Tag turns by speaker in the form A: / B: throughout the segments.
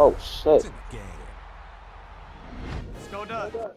A: Oh shit.
B: to the game.
C: Let's go, Doug.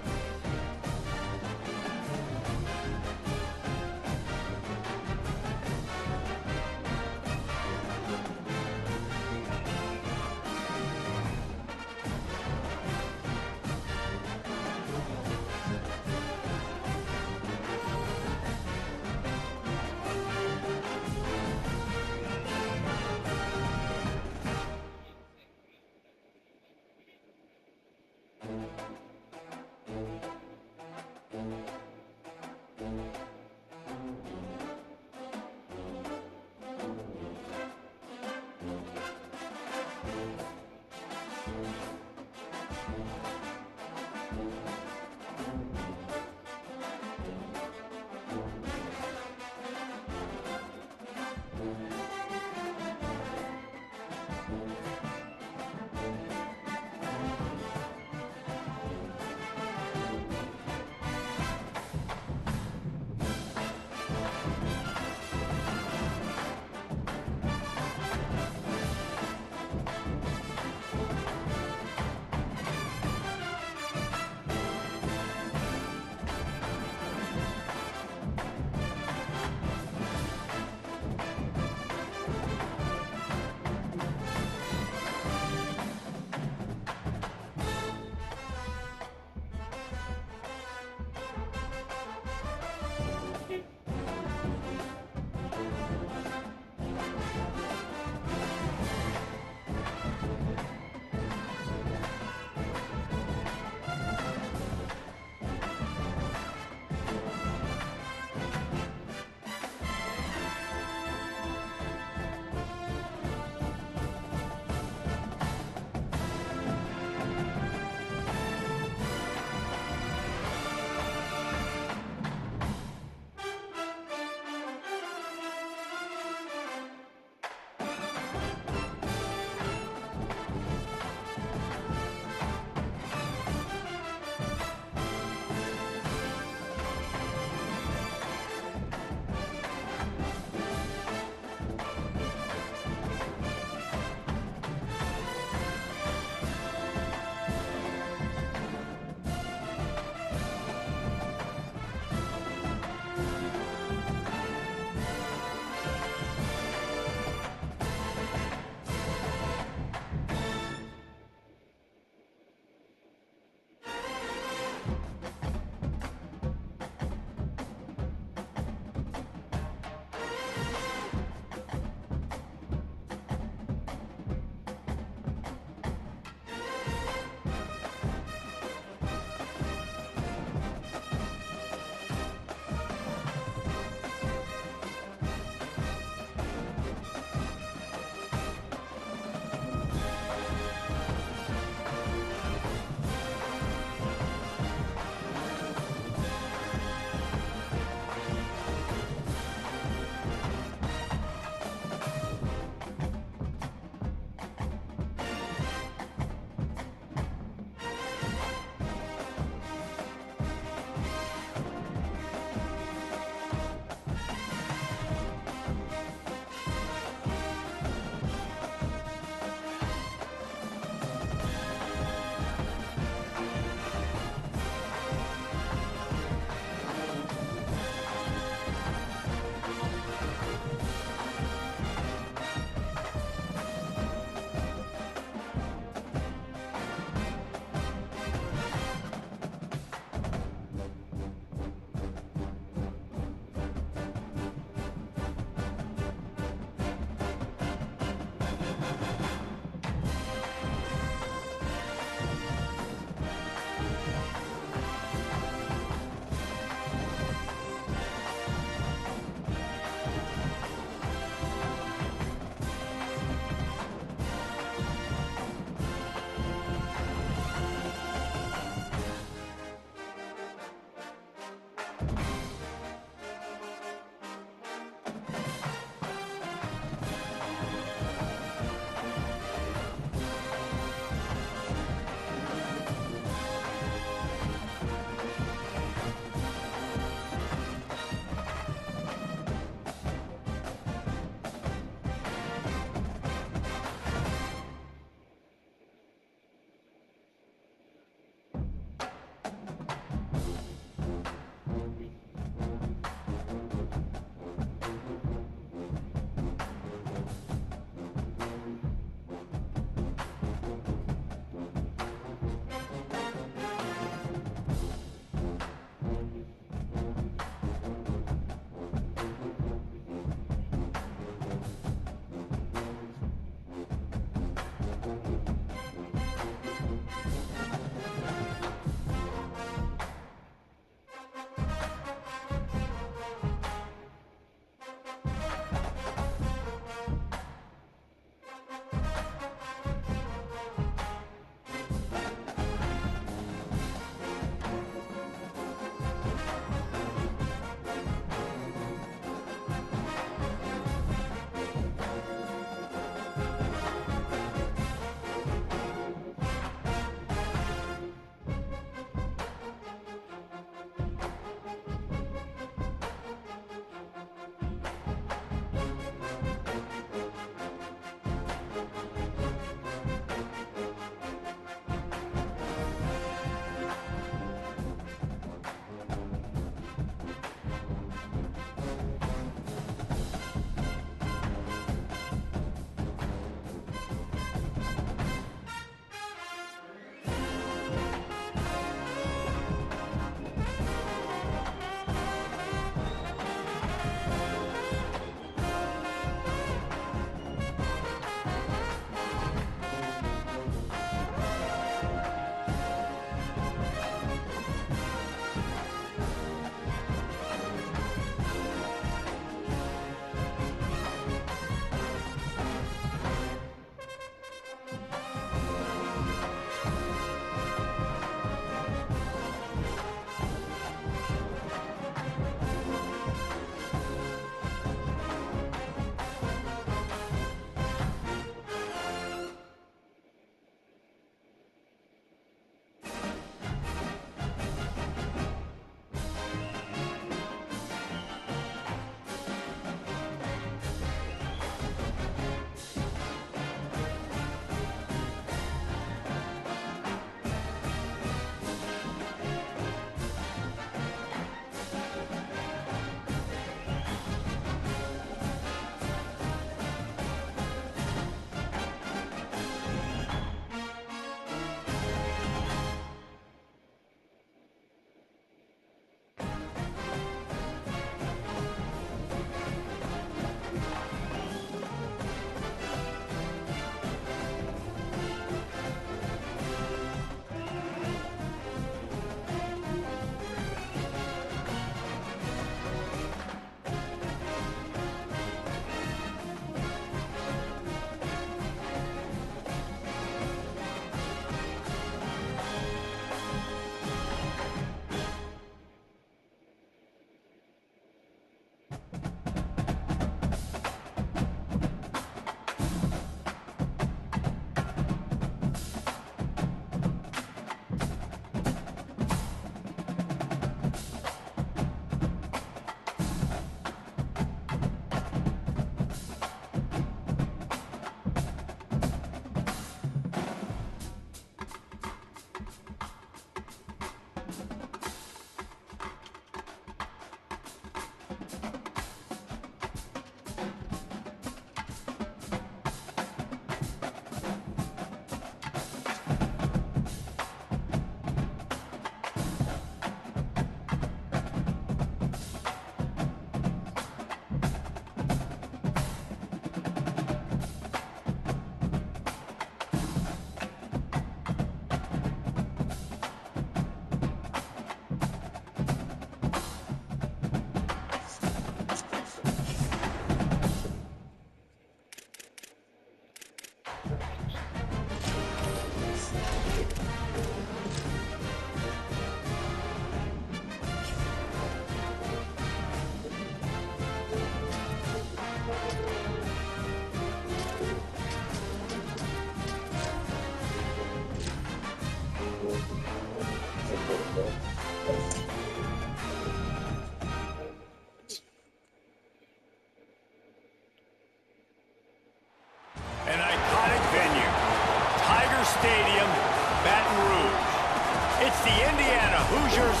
A: the Indiana Hoosiers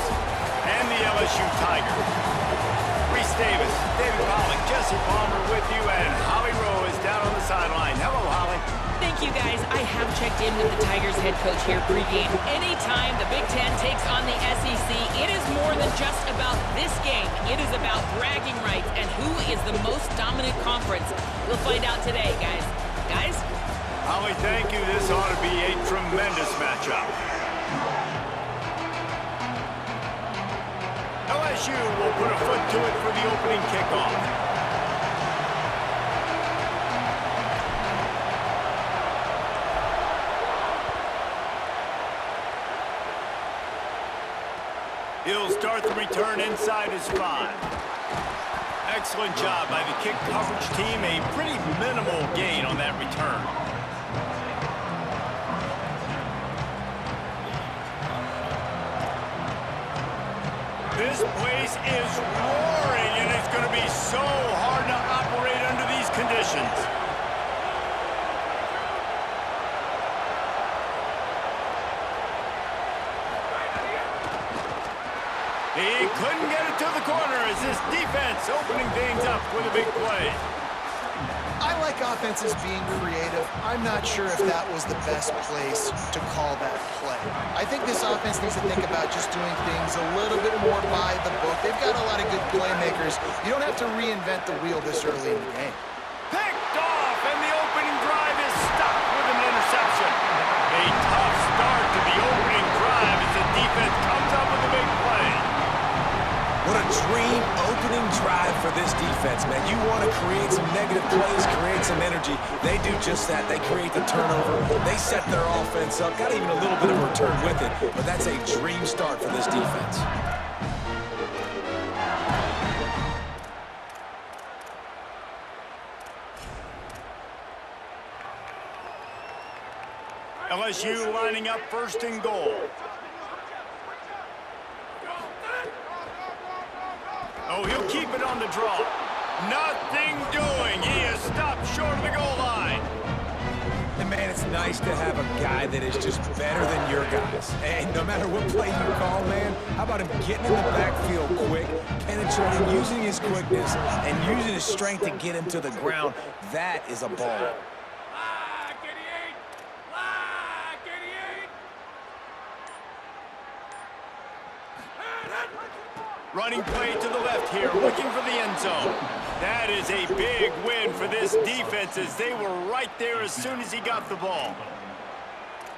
A: and the LSU Tigers. Reese Davis, David Pollack, Jesse Palmer with you, and Holly Rowe is down on the sideline. Hello, Holly.
B: Thank you, guys. I have checked in with the Tigers head coach here pregame. Anytime the Big Ten takes on the SEC, it is more than just about this game. It is about bragging rights and who is the most dominant conference. We'll find out today, guys. Guys?
A: Holly, thank you. This ought to be a tremendous matchup. LSU will put a foot to it for the opening kickoff. He'll start the return inside his 5. Excellent job by the kick coverage team. A pretty minimal gain on that return. This place is roaring, and it's going to be so hard to operate under these conditions. He couldn't get it to the corner as this defense opening things up with a big play.
D: I like offenses being creative. I'm not sure if that was the best place to call that play. I think this offense needs to think about just doing things a little bit more by the book. They've got a lot of good playmakers. You don't have to reinvent the wheel this early in the game.
A: Picked off, and the opening drive is stopped with an interception. A tough start to the opening drive as the defense comes up with a big play.
E: What a dream opening drive for this defense, man. You want to create some negative plays, create some energy. They do just that. They create the turnover. They set their offense up. Got even a little bit of a return with it, but that's a dream start for this defense.
A: LSU lining up first and goal. Oh, he'll keep it on the draw. Nothing doing. He is stopped short of the goal line.
E: And, man, it's nice to have a guy that is just better than your guys. And no matter what play you call, man, how about him getting in the backfield quick, penetrating, using his quickness, and using his strength to get him to the ground. That is a ball.
A: Running play to the left here, looking for the end zone. That is a big win for this defense as they were right there as soon as he got the ball.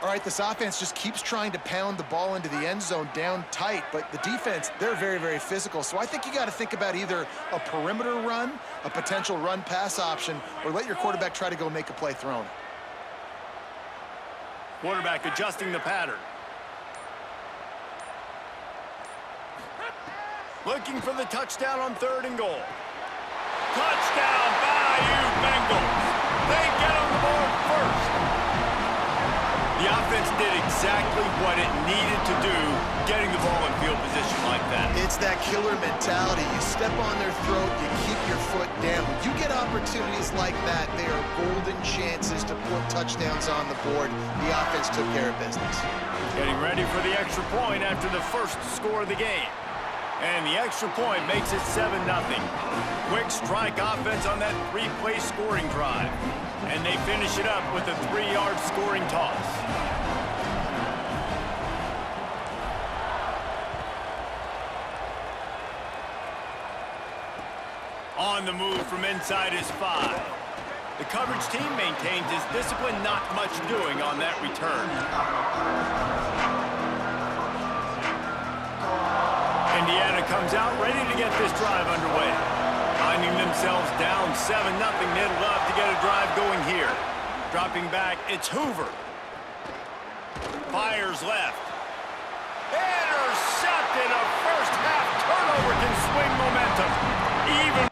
D: All right, this offense just keeps trying to pound the ball into the end zone down tight, but the defense, they're very, very physical. So I think you got to think about either a perimeter run, a potential run-pass option, or let your quarterback try to go make a play thrown.
A: Quarterback adjusting the pattern. Looking for the touchdown on 3rd and goal. Touchdown, Bayou Bengals. They get on the board first. The offense did exactly what it needed to do, getting the ball in field position like that.
D: It's that killer mentality. You step on their throat, you keep your foot down. When you get opportunities like that, they are golden chances to put touchdowns on the board. The offense took care of business.
A: Getting ready for the extra point after the first score of the game. And the extra point makes it 7-0. Quick strike offense on that 3-play scoring drive. And they finish it up with a 3-yard scoring toss. On the move from inside his 5. The coverage team maintains his discipline, not much doing on that return. Indiana comes out ready to get this drive underway. Finding themselves down 7-0, they'd love to get a drive going here. Dropping back, it's Hoover. Fires left. Intercepted. A first half turnover can swing momentum. Even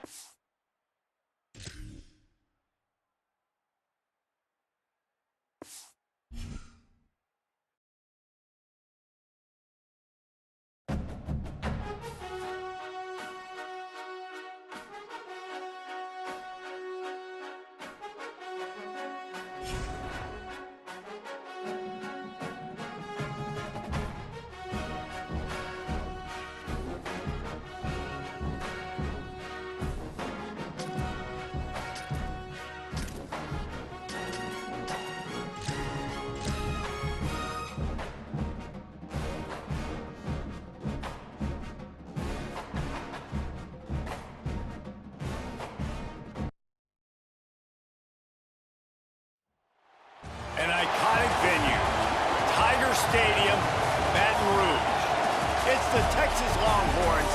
A: Texas Longhorns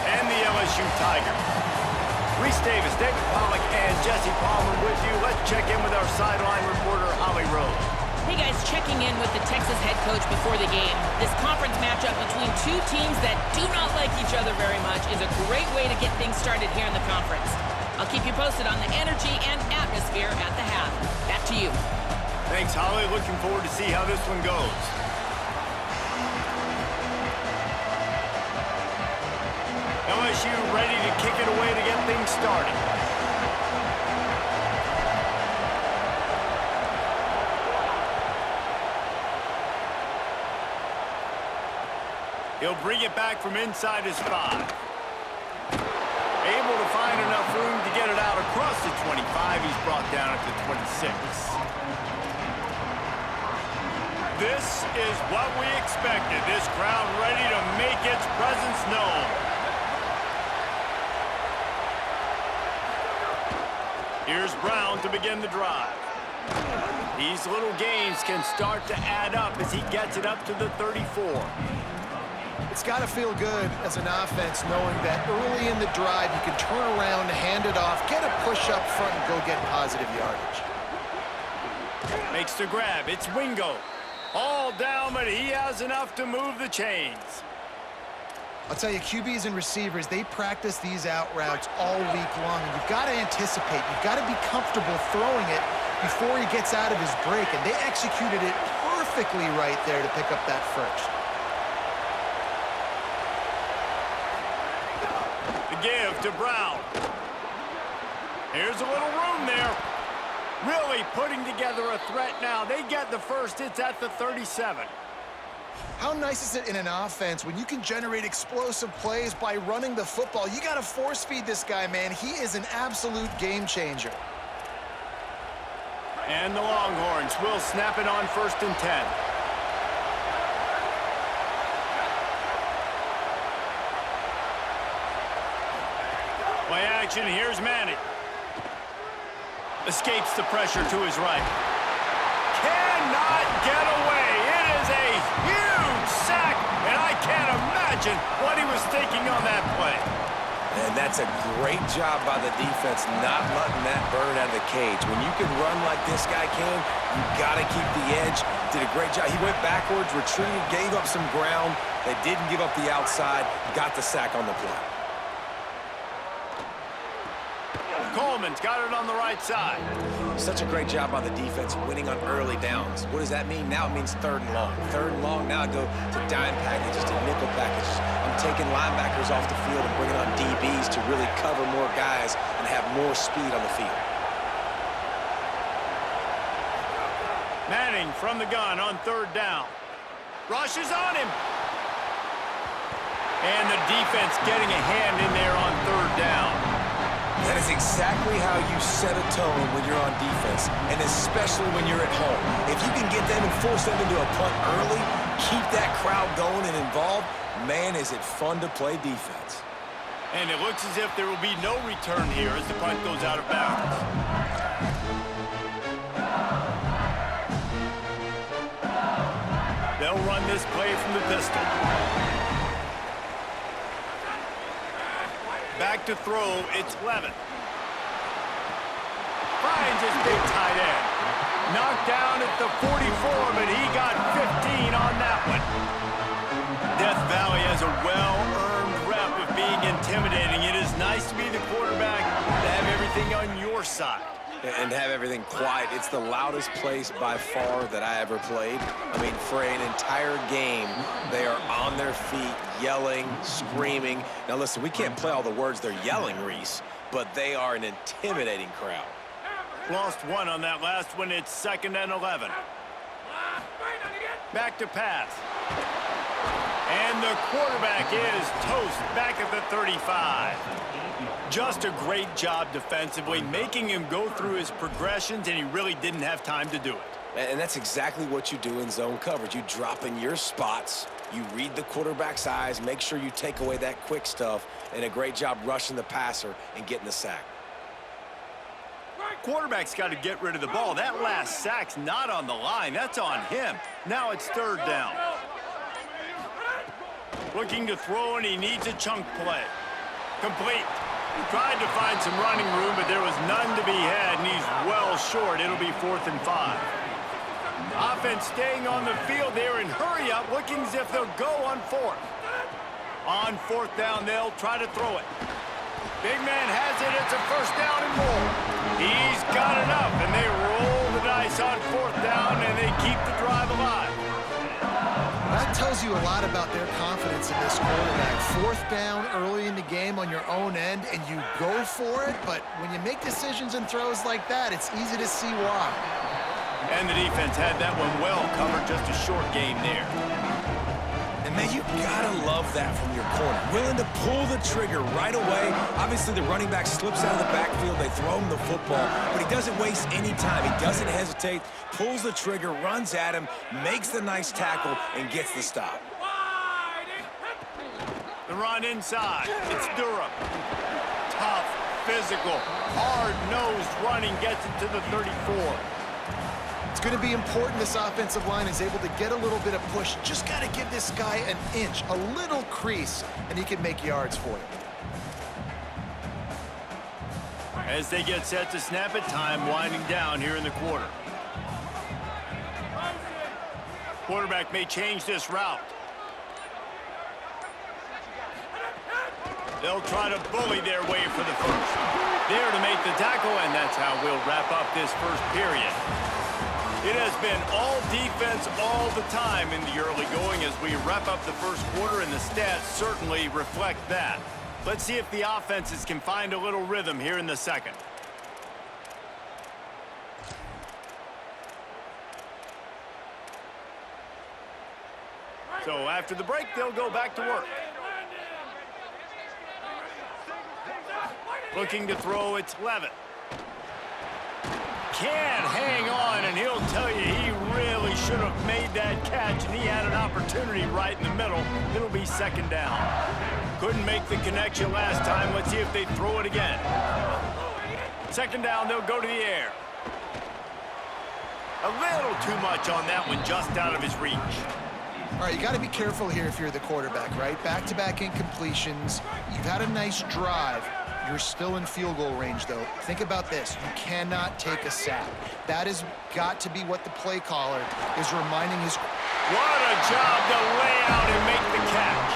A: and the LSU Tigers. Reese Davis, David Pollack, and Jesse Palmer with you. Let's check in with our sideline reporter, Holly Rose.
B: Hey guys, checking in with the Texas head coach before the game. This conference matchup between two teams that do not like each other very much is a great way to get things started here in the conference. I'll keep you posted on the energy and atmosphere at the half. Back to you.
A: Thanks, Holly. Looking forward to see how this one goes. LSU ready to kick it away to get things started. He'll bring it back from inside his 5. Able to find enough room to get it out across the 25. He's brought down at the 26. This is what we expected. This crowd ready to make its presence known. Here's Brown to begin the drive. These little gains can start to add up as he gets it up to the 34.
D: It's got to feel good as an offense knowing that early in the drive you can turn around, hand it off, get a push up front, and go get positive yardage.
A: Makes the grab. It's Wingo. All down, but he has enough to move the chains.
D: I'll tell you, QBs and receivers, they practice these out routes all week long. And you've got to anticipate. You've got to be comfortable throwing it before he gets out of his break. And they executed it perfectly right there to pick up that first.
A: The give to Brown. Here's a little room there. Really putting together a threat now. They get the first. It's at the 37.
D: How nice is it in an offense when you can generate explosive plays by running the football? You got to force feed this guy, man. He is an absolute game changer.
A: And the Longhorns will snap it on 1st and 10. Play action. Here's Manning. Escapes the pressure to his right. Cannot get away. It is a huge sack, and I can't imagine what he was thinking on that play.
E: And that's a great job by the defense, not letting that bird out of the cage. When you can run like this guy can, you got to keep the edge. Did a great job. He went backwards, retreated, gave up some ground. They didn't give up the outside, got the sack on the play.
A: Coleman's got it on the right side.
E: Such a great job on the defense winning on early downs. What does that mean? Now it means 3rd and long. 3rd and long, now I go to dime packages, to nickel packages. I'm taking linebackers off the field and bringing on DBs to really cover more guys and have more speed on the field.
A: Manning from the gun on 3rd down. Rush is on him. And the defense getting a hand in there on 3rd down.
E: That is exactly how you set a tone when you're on defense, and especially when you're at home. If you can get them and force them into a punt early, keep that crowd going and involved, man, is it fun to play defense.
A: And it looks as if there will be no return here as the punt goes out of bounds. They'll run this play from the pistol. Back to throw, it's Levin. Finds his big tight end. Knocked down at the 44, but he got 15 on that one. Death Valley has a well-earned rep of being intimidating. It is nice to be the quarterback, to have everything on your side.
E: And have everything quiet. It's the loudest place by far that I ever played. I mean, for an entire game, they are on their feet, yelling, screaming. Now listen, we can't play all the words they're yelling, Reese, but they are an intimidating crowd.
A: Lost one on that last one. It's 2nd and 11. Back to pass. And the quarterback is toast back at the 35. Just a great job defensively, making him go through his progressions, and he really didn't have time to do it.
E: And that's exactly what you do in zone coverage. You drop in your spots, you read the quarterback's eyes, make sure you take away that quick stuff, and a great job rushing the passer and getting the sack.
A: Quarterback's got to get rid of the ball. That last sack's not on the line. That's on him. Now it's 3rd down. Looking to throw, and he needs a chunk play. Complete. He tried to find some running room, but there was none to be had, and he's well short. It'll be 4th and 5. Offense staying on the field there in hurry up, looking as if they'll go on 4th. On 4th down, they'll try to throw it. Big man has it. It's a 1st down and more. He's got enough, and they roll the dice on 4th down, and they keep the drive alive.
D: That tells you a lot about their confidence in this quarterback. 4th down early in the game on your own end, and you go for it, but when you make decisions and throws like that, it's easy to see why.
A: And the defense had that one well covered, just a short game there.
E: And man, you gotta love that from your corner. Willing to pull the trigger right away. Obviously, the running back slips out of the backfield. They throw him the football, but he doesn't waste any time. He doesn't hesitate, pulls the trigger, runs at him, makes the nice tackle, and gets the stop.
A: The run inside. It's Durham. Tough, physical, hard-nosed running gets it to the 34.
D: It's going to be important this offensive line is able to get a little bit of push. Just got to give this guy an inch, a little crease, and he can make yards for you.
A: As they get set to snap it, time winding down here in the quarter. Quarterback may change this route. They'll try to bully their way for the 1st. There to make the tackle, and that's how we'll wrap up this 1st period. It has been all defense all the time in the early going as we wrap up the 1st quarter, and the stats certainly reflect that. Let's see if the offenses can find a little rhythm here in the 2nd. So after the break, they'll go back to work. Looking to throw, it's Levitt. Can't hang on, and he'll tell you he really should have made that catch, and he had an opportunity right in the middle. It'll be 2nd down. Couldn't make the connection last time. Let's see if they throw it again. 2nd down, they'll go to the air. A little too much on that one, just out of his reach.
D: All right, you got to be careful here if you're the quarterback, right? Back-to-back incompletions. You've had a nice drive. You're still in field goal range, though. Think about this. You cannot take a sack. That has got to be what the play caller is reminding his...
A: What a job to lay out and make the catch.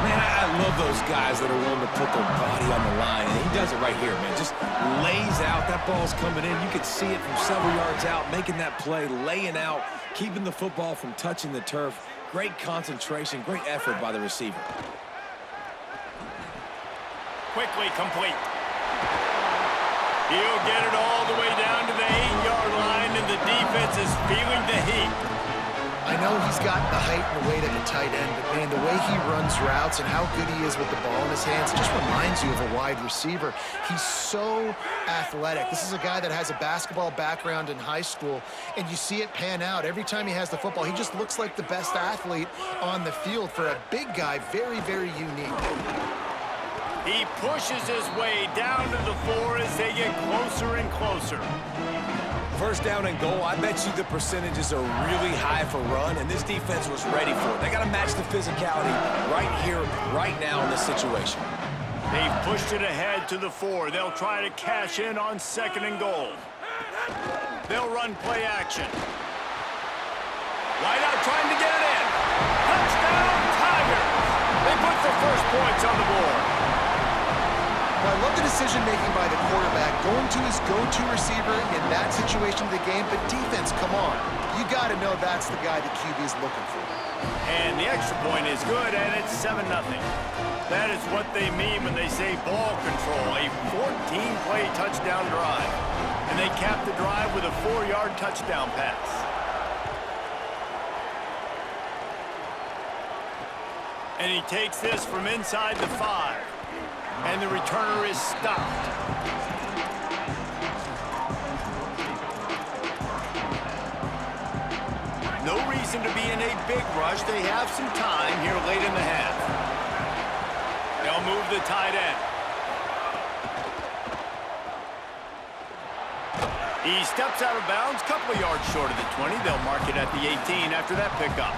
E: Man, I love those guys that are willing to put their body on the line, and he does it right here, man. Just lays out. That ball's coming in. You can see it from several yards out, making that play, laying out, keeping the football from touching the turf. Great concentration, great effort by the receiver.
A: Quickly complete. He'll get it all the way down to the 8-yard line, and the defense is feeling the heat.
D: I know he's got the height and the weight of a tight end, but man, the way he runs routes and how good he is with the ball in his hands just reminds you of a wide receiver. He's so athletic. This is a guy that has a basketball background in high school, and you see it pan out. Every time he has the football, he just looks like the best athlete on the field. For a big guy, very, very unique.
A: He pushes his way down to the floor as they get closer and closer.
E: 1st down and goal, I bet you the percentages are really high for run, and this defense was ready for it. They got to match the physicality right here, right now in this situation.
A: They've pushed it ahead to the 4. They'll try to cash in on 2nd and goal. They'll run play action. Wide out trying to get it in. Touchdown, Tigers! They put the 1st points on the board.
D: Well, I love the decision-making by the quarterback, going to his go-to receiver in that situation of the game, but defense, come on. You got to know that's the guy the QB is looking for.
A: And the extra point is good, and it's 7-0. That is what they mean when they say ball control, a 14-play touchdown drive. And they cap the drive with a 4-yard touchdown pass. And he takes this from inside the 5. And the returner is stopped. No reason to be in a big rush. They have some time here late in the half. They'll move the tight end. He steps out of bounds, couple of yards short of the 20. They'll mark it at the 18 after that pickup.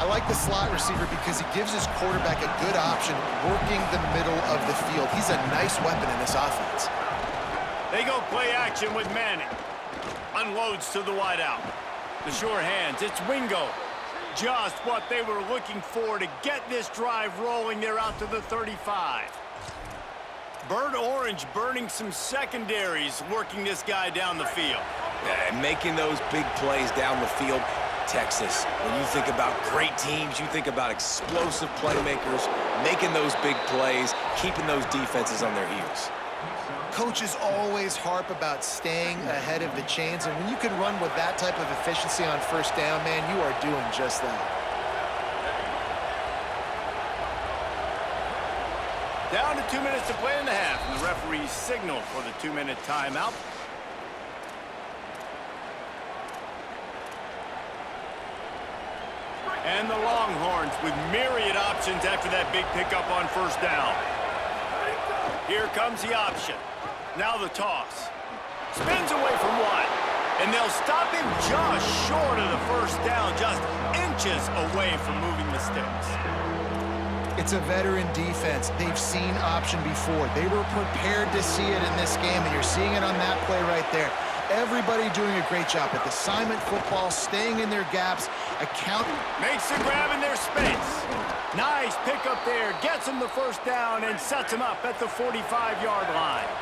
D: I like the slot receiver because he gives his quarterback a good option working the middle of the field. He's a nice weapon in this offense.
A: They go play action with Manning. Unloads to the wideout. The sure hands, it's Wingo. Just what they were looking for to get this drive rolling. They're out to the 35. Bird Orange burning some secondaries, working this guy down the field.
E: Yeah, making those big plays down the field. Texas, when you think about great teams, you think about explosive playmakers, making those big plays, keeping those defenses on their heels.
D: Coaches always harp about staying ahead of the chains, and when you can run with that type of efficiency on first down, man, you are doing just that.
A: Down to 2 minutes to play in the half, and the referee's signal for the 2-minute timeout. And the Longhorns with myriad options after that big pickup on first down. Here comes the option. Now the toss. Spins away from one. And they'll stop him just short of the first down, just inches away from moving the sticks.
D: It's a veteran defense. They've seen option before. They were prepared to see it in this game, and you're seeing it on that play right there. Everybody doing a great job with assignment football, staying in their gaps, accounting.
A: Makes the grab in their space. Nice pickup there. Gets him the first down and sets him up at the 45-yard line.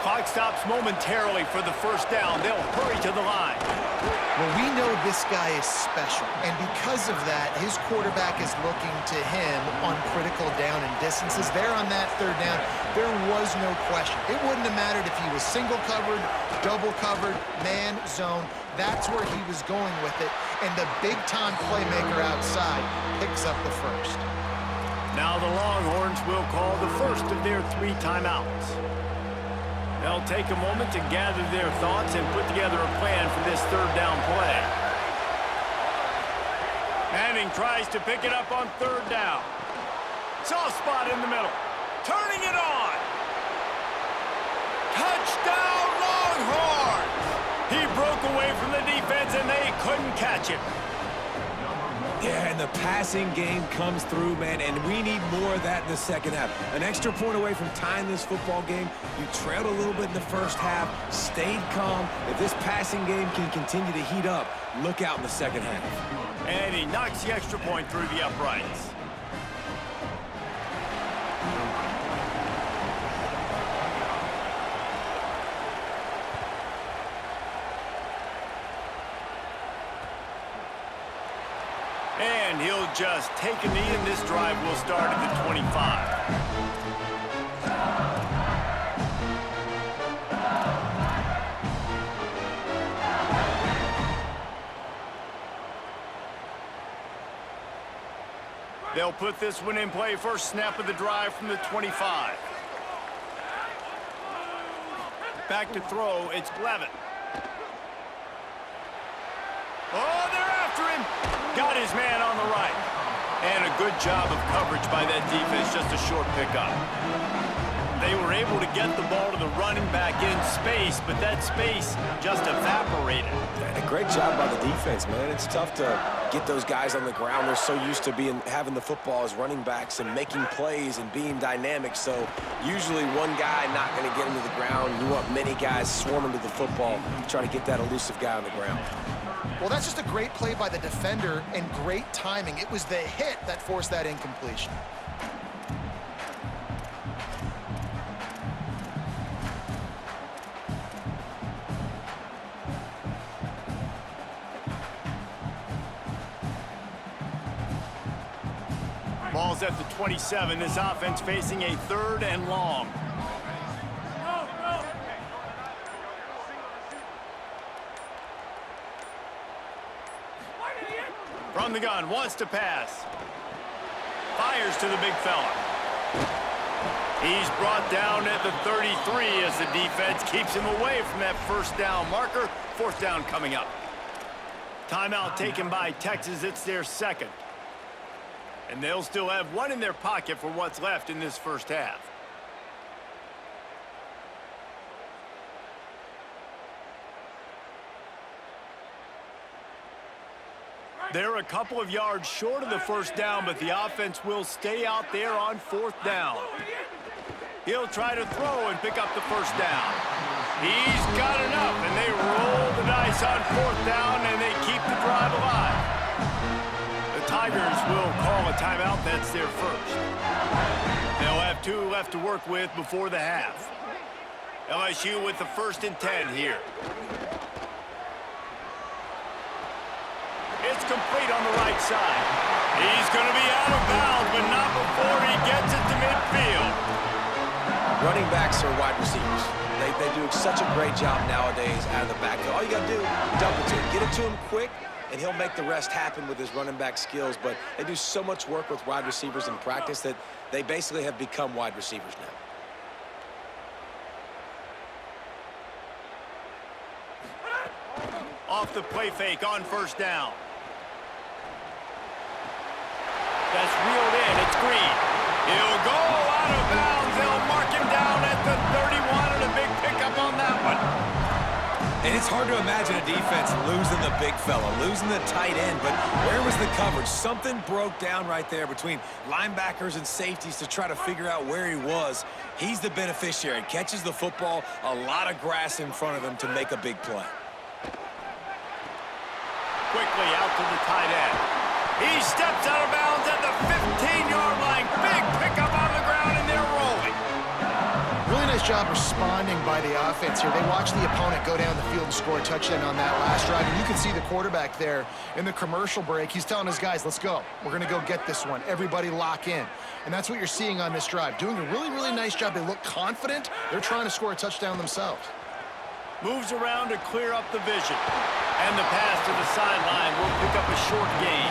A: Clock stops momentarily for the first down. They'll hurry to the line.
D: Well, we know this guy is special, and because of that, his quarterback is looking to him on critical down and distances. There on that third down, there was no question. It wouldn't have mattered if he was single covered, double covered, man, zone. That's where he was going with it, and the big-time playmaker outside picks up the first.
A: Now the Longhorns will call the first of their 3 timeouts. They'll take a moment to gather their thoughts and put together a plan for this third down play. Manning tries to pick it up on third down. Soft spot in the middle. Turning it on. Touchdown Longhorns! He broke away from the defense and they couldn't catch him.
E: Yeah, and the passing game comes through, man, and we need more of that in the second half. An extra point away from tying this football game. You trailed a little bit in the first half, stayed calm. If this passing game can continue to heat up, look out in the second half.
A: And he knocks the extra point through the uprights. And he'll just take a knee, and this drive will start at the 25. They'll put this one in play. First snap of the drive from the 25. Back to throw, it's Blevin. Oh, they're after him. Got his man on the right. And a good job of coverage by that defense, just a short pickup. They were able to get the ball to the running back in space, but that space just evaporated.
E: And a great job by the defense, man. It's tough to get those guys on the ground. They're so used to having the football as running backs and making plays and being dynamic. So usually one guy not going to get him to the ground. You want many guys swarming to the football, try to get that elusive guy on the ground.
D: Well, that's just a great play by the defender and great timing. It was the hit that forced that incompletion.
A: Ball's at the 27. This offense facing a 3rd and long. From the gun, wants to pass. Fires to the big fella. He's brought down at the 33 as the defense keeps him away from that first down marker. 4th down coming up. Timeout taken by Texas. It's their 2nd. And they'll still have one in their pocket for what's left in this first half. They're a couple of yards short of the first down, but the offense will stay out there on fourth down. He'll try to throw and pick up the first down. He's got enough, and they roll the dice on fourth down, and they keep the drive alive. The Tigers will call a timeout. That's their first. They'll have 2 left to work with before the half. LSU with the 1st and 10 here. It's complete on the right side. He's going to be out of bounds, but not before he gets it to midfield.
E: Running backs are wide receivers. They do such a great job nowadays out of the backfield. All you got to do, dump it to him. Get it to him quick, and he'll make the rest happen with his running back skills. But they do so much work with wide receivers in practice that they basically have become wide receivers now.
A: Off the play fake on first down. That's reeled in. It's Green. He'll go out of bounds. They'll mark him down at the 31, and a big pickup on that one.
E: And it's hard to imagine a defense losing the big fella, losing the tight end, but where was the coverage? Something broke down right there between linebackers and safeties to try to figure out where he was. He's the beneficiary. Catches the football, a lot of grass in front of him to make a big play.
A: Quickly out to the tight end. He steps out of bounds at the 15-yard line. Big pickup on the ground, and they're rolling.
D: Really nice job responding by the offense here. They watched the opponent go down the field and score a touchdown on that last drive. And you can see the quarterback there in the commercial break. He's telling his guys, let's go. We're going to go get this one. Everybody lock in. And that's what you're seeing on this drive. Doing a really, really nice job. They look confident. They're trying to score a touchdown themselves.
A: Moves around to clear up the vision. And the pass to the sideline will pick up a short gain.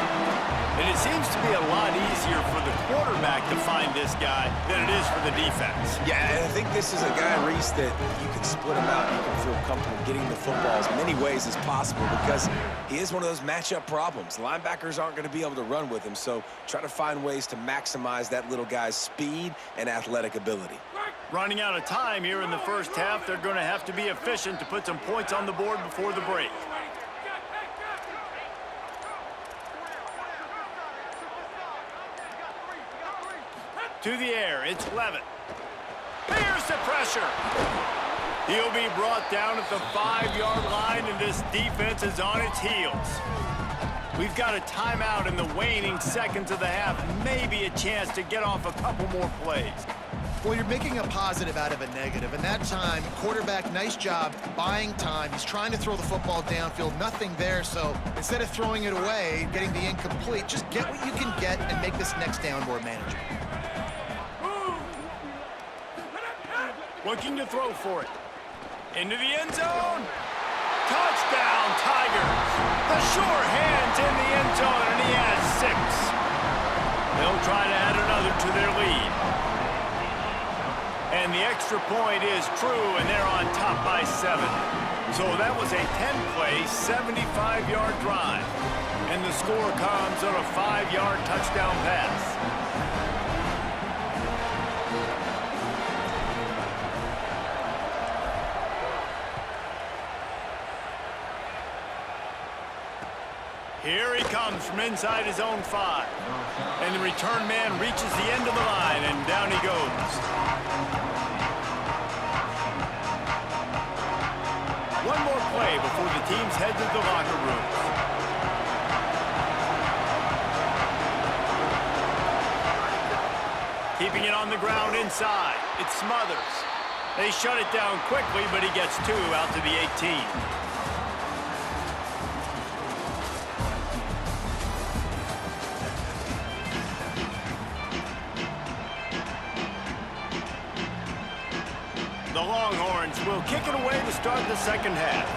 A: And it seems to be a lot easier for the quarterback to find this guy than it is for the defense.
E: Yeah, and I think this is a guy, Reese, that you can split him out. You can feel comfortable getting the football as many ways as possible because he is one of those matchup problems. Linebackers aren't going to be able to run with him, so try to find ways to maximize that little guy's speed and athletic ability.
A: Running out of time here in the first half, they're going to have to be efficient to put some points on the board before the break. To the air, it's Levitt. Here's the pressure. He'll be brought down at the 5-yard line, and this defense is on its heels. We've got a timeout in the waning seconds of the half, maybe a chance to get off a couple more plays.
D: Well, you're making a positive out of a negative, and that time, quarterback, nice job buying time. He's trying to throw the football downfield, nothing there, so instead of throwing it away, getting the incomplete, just get what you can get and make this next down more manageable.
A: Looking to throw for it. Into the end zone. Touchdown, Tigers. The sure hands in the end zone, and he has 6. They'll try to add another to their lead. And the extra point is true, and they're on top by 7. So that was a 10-play, 75-yard drive. And the score comes on a 5-yard touchdown pass. Here he comes from inside his own 5. And the return man reaches the end of the line, and down he goes. One more play before the teams head to the locker rooms. Keeping it on the ground inside. It's Smothers. They shut it down quickly, but he gets 2 out to the 18. The Longhorns will kick it away to start the second half.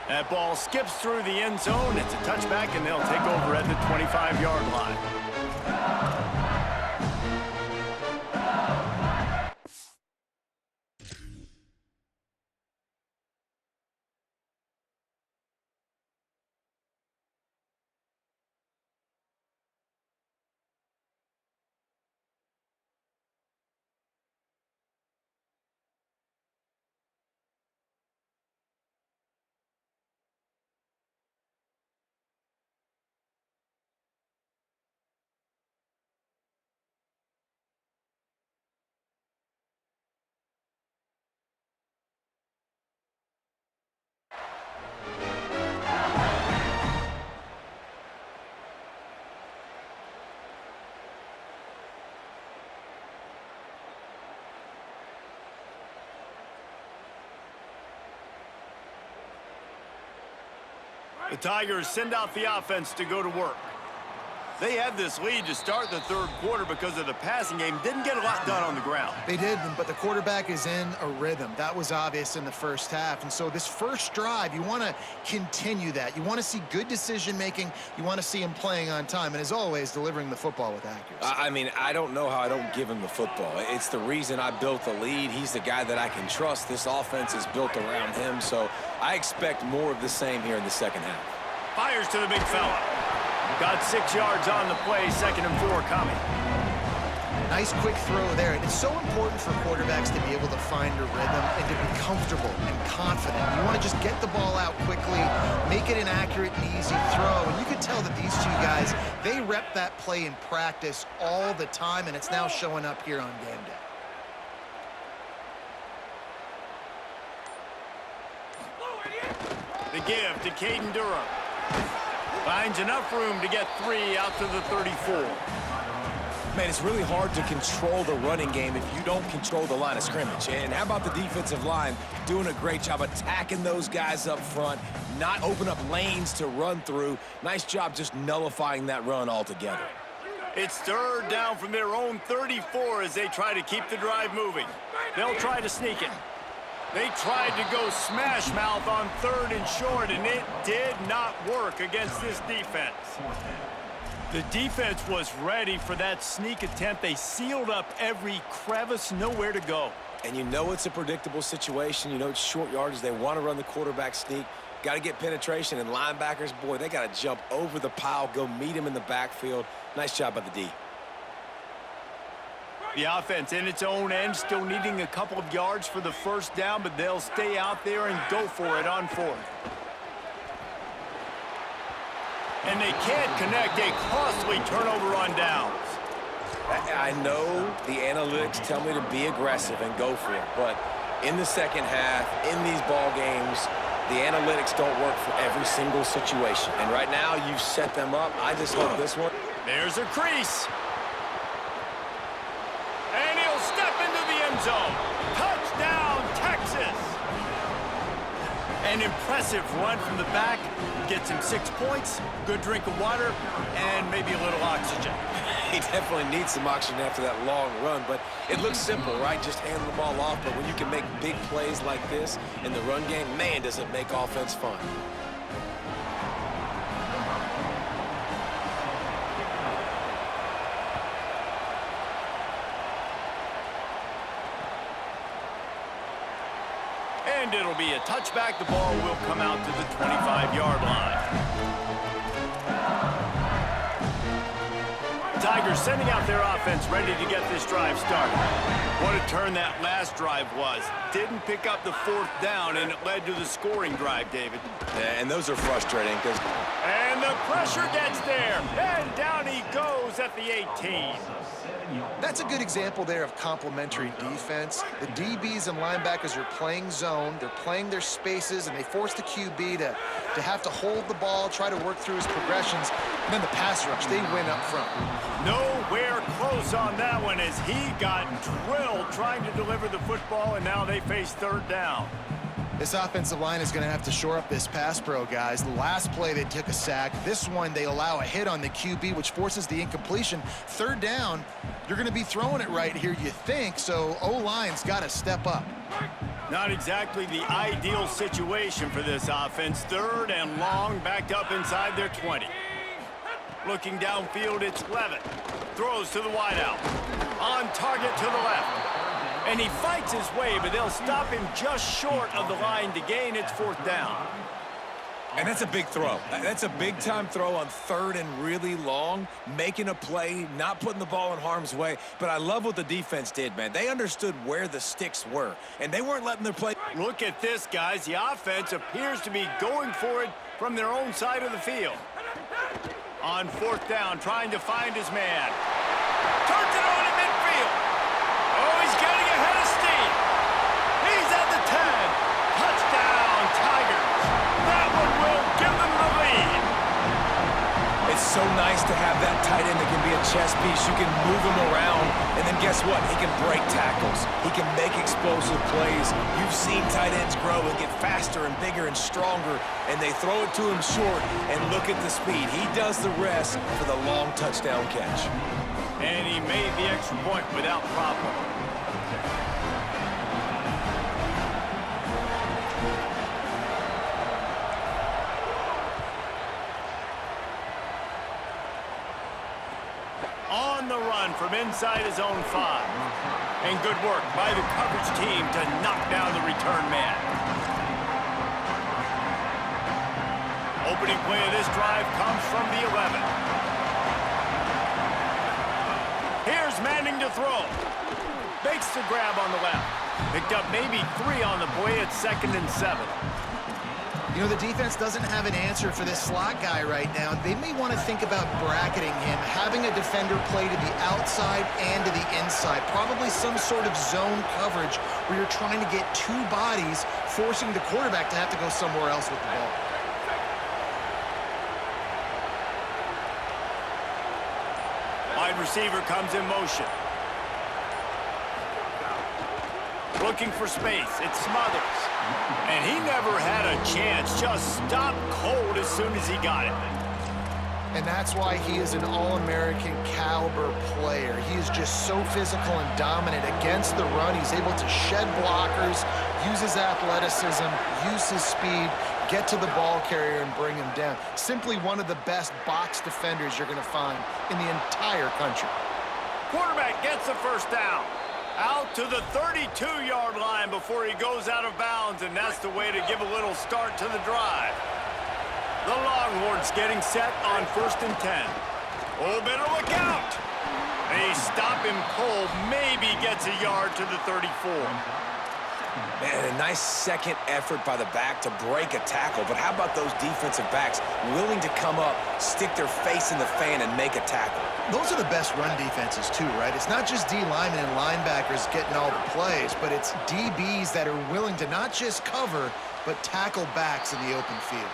A: That ball skips through the end zone. It's a touchback, and they'll take over at the 25-yard line. The Tigers send out the offense to go to work. They had this lead to start the third quarter because of the passing game. Didn't get a lot done on the ground.
D: They did, but the quarterback is in a rhythm. That was obvious in the first half. And so this first drive, you want to continue that. You want to see good decision-making. You want to see him playing on time. And as always, delivering the football with accuracy.
E: I mean, I don't know how I don't give him the football. It's the reason I built the lead. He's the guy that I can trust. This offense is built around him. So I expect more of the same here in the second half.
A: Fires to the big fella. Got 6 yards on the play, 2nd and 4 coming.
D: Nice quick throw there. And it's so important for quarterbacks to be able to find a rhythm and to be comfortable and confident. You want to just get the ball out quickly, make it an accurate and easy throw. And you can tell that these two guys, they rep that play in practice all the time, and it's now showing up here on game day.
A: The give to Caden Durham. Finds enough room to get 3 out to the 34.
E: Man, it's really hard to control the running game if you don't control the line of scrimmage. And how about the defensive line doing a great job attacking those guys up front, not open up lanes to run through. Nice job just nullifying that run altogether.
A: It's 3rd down from their own 34 as they try to keep the drive moving. They'll try to sneak it. They tried to go smash mouth on 3rd and short, and it did not work against this defense. The defense was ready for that sneak attempt. They sealed up every crevice, nowhere to go.
E: And you know it's a predictable situation. You know it's short yardage. They want to run the quarterback sneak. Got to get penetration, and linebackers, boy, they got to jump over the pile, go meet him in the backfield. Nice job by the D.
A: The offense in its own end, still needing a couple of yards for the first down, but they'll stay out there and go for it on 4th. And they can't connect, a costly turnover on downs.
E: I know the analytics tell me to be aggressive and go for it, but in the second half, in these ball games, the analytics don't work for every single situation. And right now, you've set them up. I just hope this one.
A: There's a crease. And he'll step into the end zone. Touchdown, Texas. An impressive run from the back. Gets him 6 points, good drink of water, and maybe a little oxygen.
E: He definitely needs some oxygen after that long run, but it looks simple, right? Just hand the ball off, but when you can make big plays like this in the run game, man, does it make offense fun.
A: And it'll be a touchback. The ball will come out to the 25-yard line. Tigers sending out their offense, ready to get this drive started. What a turn that last drive was. Didn't pick up the 4th down, and it led to the scoring drive, David.
E: Yeah, and those are frustrating because...
A: And the pressure gets there, and down he goes at the 18.
D: That's a good example there of complementary defense. The DBs and linebackers are playing zone, they're playing their spaces, and they force the QB to have to hold the ball, try to work through his progressions, and then the pass rush, they win up front.
A: Nowhere close on that one as he got drilled trying to deliver the football, and now they face 3rd down.
D: This offensive line is going to have to shore up this pass pro, guys. The last play, they took a sack. This one, they allow a hit on the QB, which forces the incompletion. 3rd down, you're going to be throwing it right here, you think, so O-line's got to step up.
A: Not exactly the ideal situation for this offense. 3rd and long, backed up inside their 20. Looking downfield, it's Levitt. Throws to the wideout. On target to the left. And he fights his way, but they'll stop him just short of the line to gain. It's 4th down.
E: And that's a big throw. That's a big-time throw on 3rd and really long, making a play, not putting the ball in harm's way. But I love what the defense did, man. They understood where the sticks were, and they weren't letting their play.
A: Look at this, guys. The offense appears to be going for it from their own side of the field. On 4th down, trying to find his man. Turns it on in midfield. Oh, he's getting ahead of steam. He's at the 10. Touchdown, Tigers. That one will give them the lead.
E: It's so nice to have that tight end that can be a chess piece. You can move him around, and then guess what? He can break tackles. He can make explosive plays. You've seen tight ends grow and get faster and bigger and stronger, and they throw it to him short, and look at the speed. He does the rest for the long touchdown catch.
A: And he made the extra point without problem. On the run from inside his own 5. And good work by the coverage team to knock down the return man. Opening play of this drive comes from the 11. Here's Manning to throw. Makes the grab on the left. Picked up maybe 3 on the play at 2nd and 7.
D: You know, the defense doesn't have an answer for this slot guy right now. They may want to think about bracketing him, having a defender play to the outside and to the inside. Probably some sort of zone coverage where you're trying to get 2 bodies, forcing the quarterback to have to go somewhere else with the ball.
A: Wide receiver comes in motion. Looking for space. It Smothers. And he never had a chance. Just stopped cold as soon as he got it.
D: And that's why he is an All-American caliber player. He is just so physical and dominant against the run. He's able to shed blockers, use his athleticism, use his speed, get to the ball carrier and bring him down. Simply one of the best box defenders you're going to find in the entire country.
A: Quarterback gets the first down. Out to the 32-yard line before he goes out of bounds, and that's the way to give a little start to the drive. The Longhorns getting set on 1st and 10. Oh, better look out. They stop him cold, maybe gets a yard to the 34.
E: Man, a nice second effort by the back to break a tackle, but how about those defensive backs willing to come up, stick their face in the fan, and make a tackle?
D: Those are the best run defenses too, right? It's not just D linemen and linebackers getting all the plays, but it's DBs that are willing to not just cover, but tackle backs in the open field.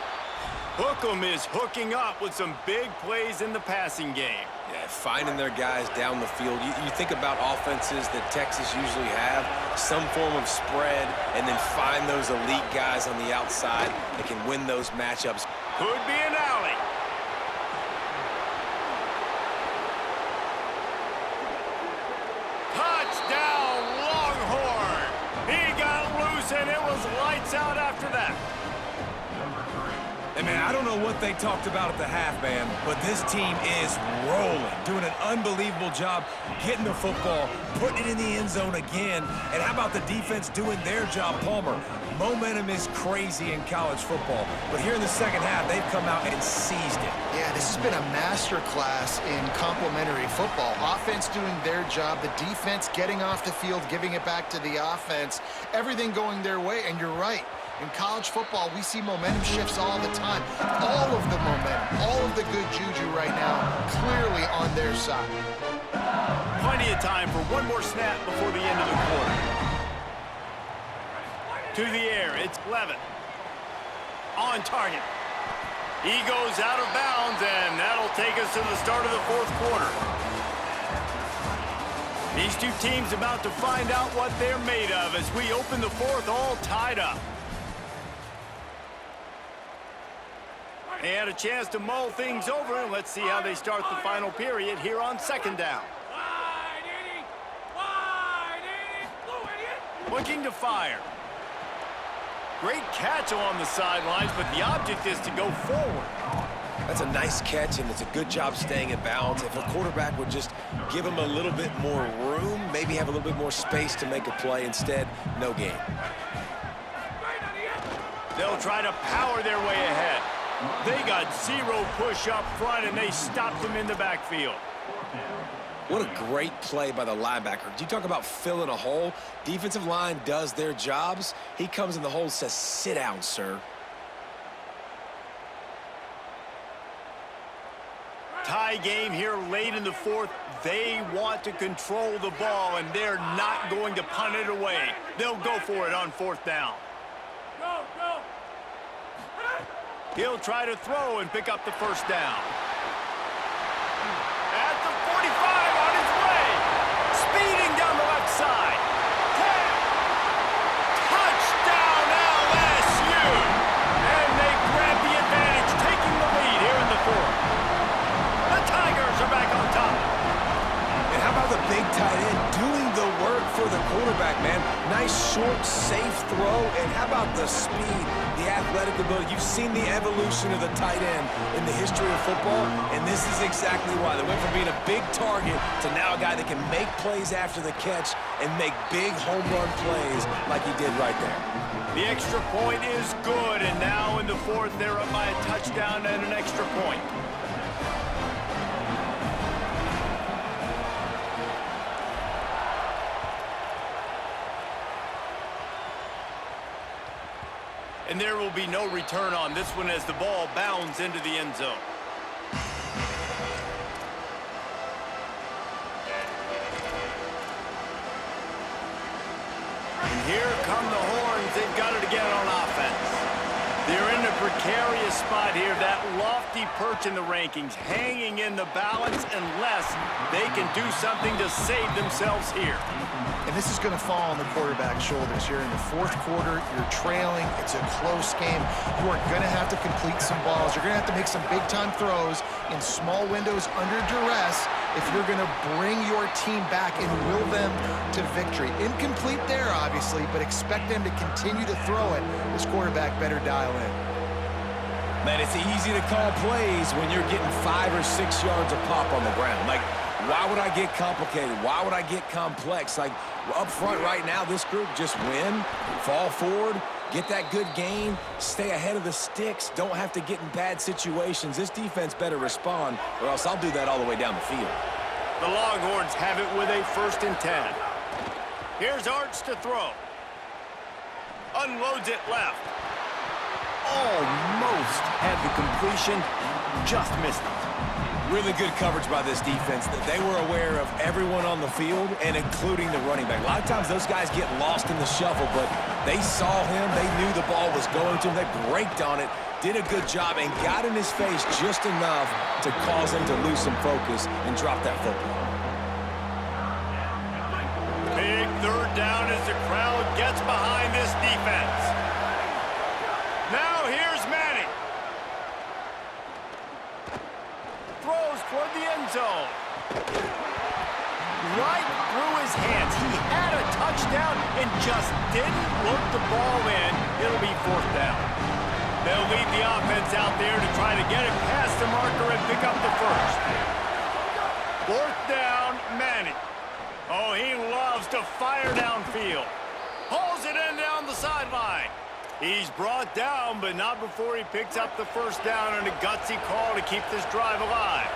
A: Hookem is hooking up with some big plays in the passing game.
E: Yeah, finding their guys down the field. You think about offenses that Texas usually have, some form of spread, and then find those elite guys on the outside that can win those matchups.
A: Could be an alley. Touchdown, Longhorn! He got loose, and it was lights out after that.
E: Hey, man, I don't know what they talked about at the half, man, but this team is rolling, doing an unbelievable job getting the football, putting it in the end zone again. And how about the defense doing their job, Palmer? Momentum is crazy in college football, but here in the second half, they've come out and seized it.
D: Yeah, this has been a masterclass in complementary football. Offense doing their job, the defense getting off the field, giving it back to the offense, everything going their way, and you're right. In college football, we see momentum shifts all the time. All of the momentum, all of the good juju right now, clearly on their side.
A: Plenty of time for one more snap before the end of the quarter. To the air, it's Levin. On target. He goes out of bounds, and that'll take us to the start of the 4th quarter. These two teams about to find out what they're made of as we open the 4th all tied up. They had a chance to mull things over, and let's see how they start the final period here on 2nd down. Looking to fire. Great catch along the sidelines, but the object is to go forward.
E: That's a nice catch, and it's a good job staying in balance. If a quarterback would just give him a little bit more room, maybe have a little bit more space to make a play. Instead, no gain.
A: They'll try to power their way ahead. They got 0 push up front, and they stopped him in the backfield.
E: What a great play by the linebacker. You talk about filling a hole. Defensive line does their jobs. He comes in the hole and says, "Sit down, sir."
A: Tie game here late in the 4th. They want to control the ball, and they're not going to punt it away. They'll go for it on 4th down. He'll try to throw and pick up the 1st down.
E: for the quarterback, man. Nice, short, safe throw. And how about the speed, the athletic ability? You've seen the evolution of the tight end in the history of football, and this is exactly why. They went from being a big target to now a guy that can make plays after the catch and make big home run plays like he did right there.
A: The extra point is good, and now in the fourth, they're up by a touchdown and an extra point. And there will be no return on this one as the ball bounds into the end zone. And here come the horns. They've got it again on offense. They're in a precarious spot here. That lofty perch in the rankings, hanging in the balance unless they can do something to save themselves here.
D: And this is going to fall on the quarterback's shoulders here in the fourth quarter. You're trailing. It's a close game. You are going to have to complete some balls. You're going to have to make some big-time throws in small windows under duress if you're going to bring your team back and will them to victory. Incomplete there, obviously, but expect them to continue to throw it. This quarterback better dial in.
E: Man, it's easy to call plays when you're getting 5 or 6 yards a pop on the ground. Like, why would I get complicated? Why would I get complex? Like, up front right now, this group just win, fall forward, get that good gain, stay ahead of the sticks, don't have to get in bad situations. This defense better respond, or else I'll do that all the way down the field.
A: The Longhorns have it with a 1st and 10. Here's Arch to throw. Unloads it left. Almost had the completion, just missed it.
E: Really good coverage by this defense. They were aware of everyone on the field, and including the running back. A lot of times those guys get lost in the shuffle, but they saw him. They knew the ball was going to him. They braked on it, did a good job, and got in his face just enough to cause him to lose some focus and drop that football.
A: Big 3rd down as the crowd gets behind this defense. Now here's Manning. Throws toward the end zone. Right through his hands. He had a touchdown and just didn't look the ball in. It'll be 4th down. They'll leave the offense out there to try to get it past the marker and pick up the 1st. 4th down, Manning. Oh, he loves to fire downfield. Hauls it in down the sideline. He's brought down, but not before he picks up the 1st down and a gutsy call to keep this drive alive.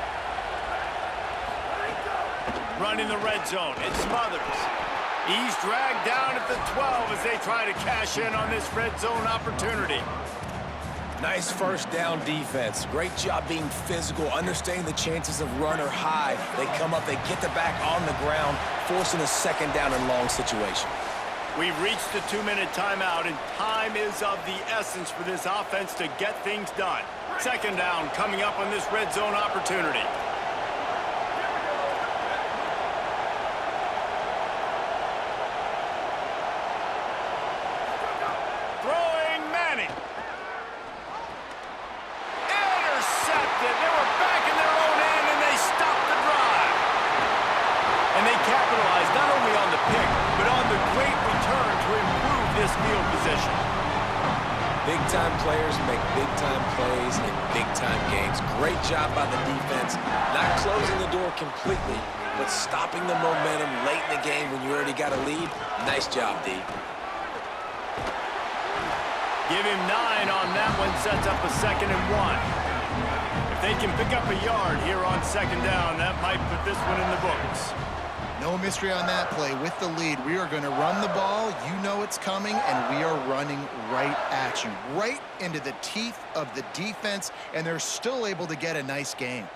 A: Running the red zone, it's Smothers. He's dragged down at the 12 as they try to cash in on this red zone opportunity.
E: Nice 1st down defense. Great job being physical, understanding the chances of run are high. They come up, they get the back on the ground, forcing a 2nd down and long situation.
A: We've reached the 2-minute timeout, and time is of the essence for this offense to get things done. 2nd down coming up on this red zone opportunity. Throwing Manning. Intercepted. They were back in their own end, and they stopped the drive. And they capitalized not only on the pick, but on the great return to improve this field position.
E: Big-time players make big-time plays in big-time games. Great job by the defense, not closing the door completely, but stopping the momentum late in the game when you already got a lead. Nice job, D.
A: Give him 9 on that one, sets up a 2nd and 1. If they can pick up a yard here on 2nd down, that might put this one in the books.
D: No mystery on that play. With the lead, we are going to run the ball. You know it's coming, and we are running right at you, right into the teeth of the defense, and they're still able to get a nice gain.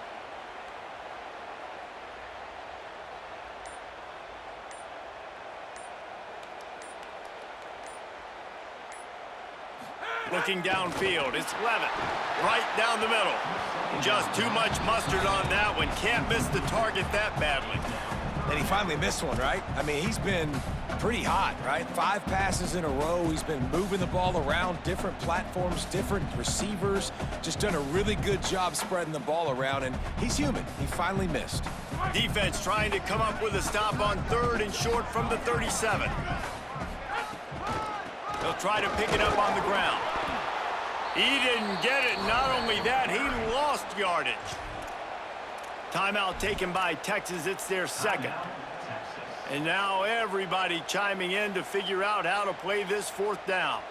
A: Looking downfield, it's Levitt, right down the middle. Just too much mustard on that one. Can't miss the target that badly.
E: And he finally missed one, right? I mean, he's been pretty hot, right? 5 passes in a row. He's been moving the ball around, different platforms, different receivers. Just done a really good job spreading the ball around, and he's human. He finally missed.
A: Defense trying to come up with a stop on 3rd and short from the 37. They'll try to pick it up on the ground. He didn't get it. Not only that, he lost yardage. Timeout taken by Texas. It's their 2nd. And now everybody chiming in to figure out how to play this 4th down.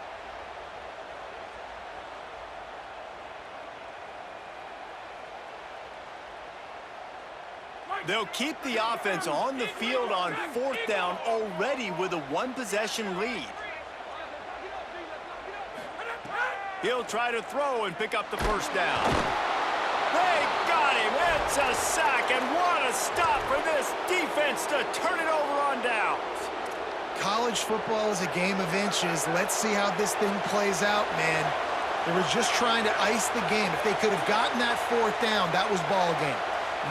A: They'll keep the offense on the field on 4th down already with a 1-possession lead. He'll try to throw and pick up the 1st down. They got him. It's a sack, and what a stop for this defense to turn it over on downs.
D: College football is a game of inches. Let's see how this thing plays out, man. They were just trying to ice the game. If they could have gotten that 4th down, that was ball game.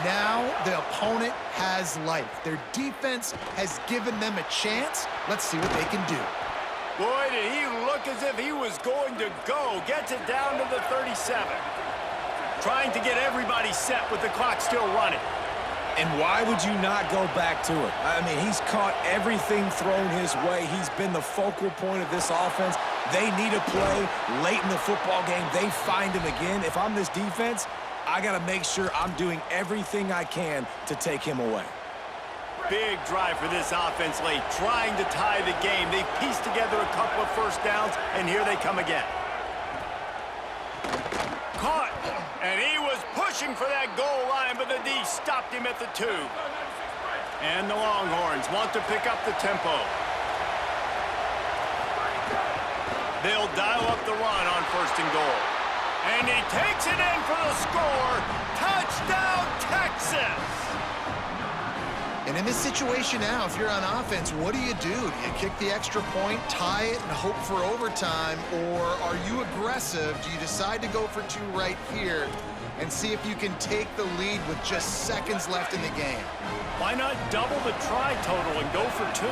D: Now the opponent has life. Their defense has given them a chance. Let's see what they can do.
A: Boy, did he look as if he was going to go. Gets it down to the 37. Trying to get everybody set with the clock still running.
E: And why would you not go back to it? I mean, he's caught everything thrown his way. He's been the focal point of this offense. They need a play late in the football game. They find him again. If I'm this defense, I got to make sure I'm doing everything I can to take him away.
A: Big drive for this offense late, trying to tie the game. They pieced together a couple of 1st downs, and here they come again. Caught, and he was pushing for that goal line, but the D stopped him at the 2. And the Longhorns want to pick up the tempo. They'll dial up the run on 1st and goal. And he takes it in for the score. Touchdown, Texas!
D: And in this situation now, if you're on offense, what do? Do you kick the extra point, tie it, and hope for overtime? Or are you aggressive? Do you decide to go for 2 right here and see if you can take the lead with just seconds left in the game?
A: Why not double the try total and go for 2?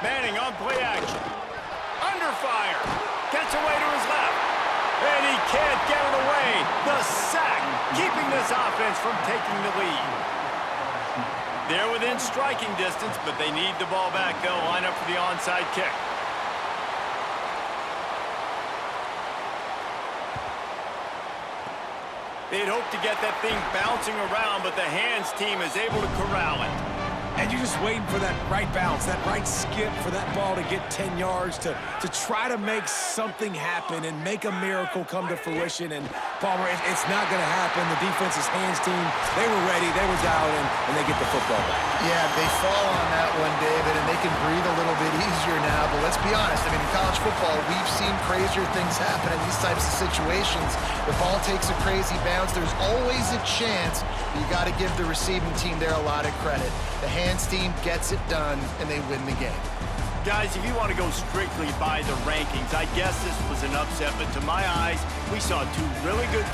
A: Manning on play action. Under fire. Gets away to his left. And he can't get it away. The sack, keeping this offense from taking the lead. They're within striking distance, but they need the ball back. They'll line up for the onside kick. They'd hope to get that thing bouncing around, but the hands team is able to corral it.
E: And you're just waiting for that right bounce, that right skip for that ball to get 10 yards to try to make something happen and make a miracle come to fruition. And, Palmer, it's not going to happen. The defense's hands team, they were ready, they were dialed in, and they get the football back.
D: Yeah, they fall on that one, David, and they can breathe a little bit easier now. But let's be honest, I mean, in college football, we've seen crazier things happen in these types of situations. The ball takes a crazy bounce. There's always a chance. You got to give the receiving team there a lot of credit. The hands team gets it done, and they win the game.
A: Guys, if you want to go strictly by the rankings, I guess this was an upset, but to my eyes, we saw 2 really good teams.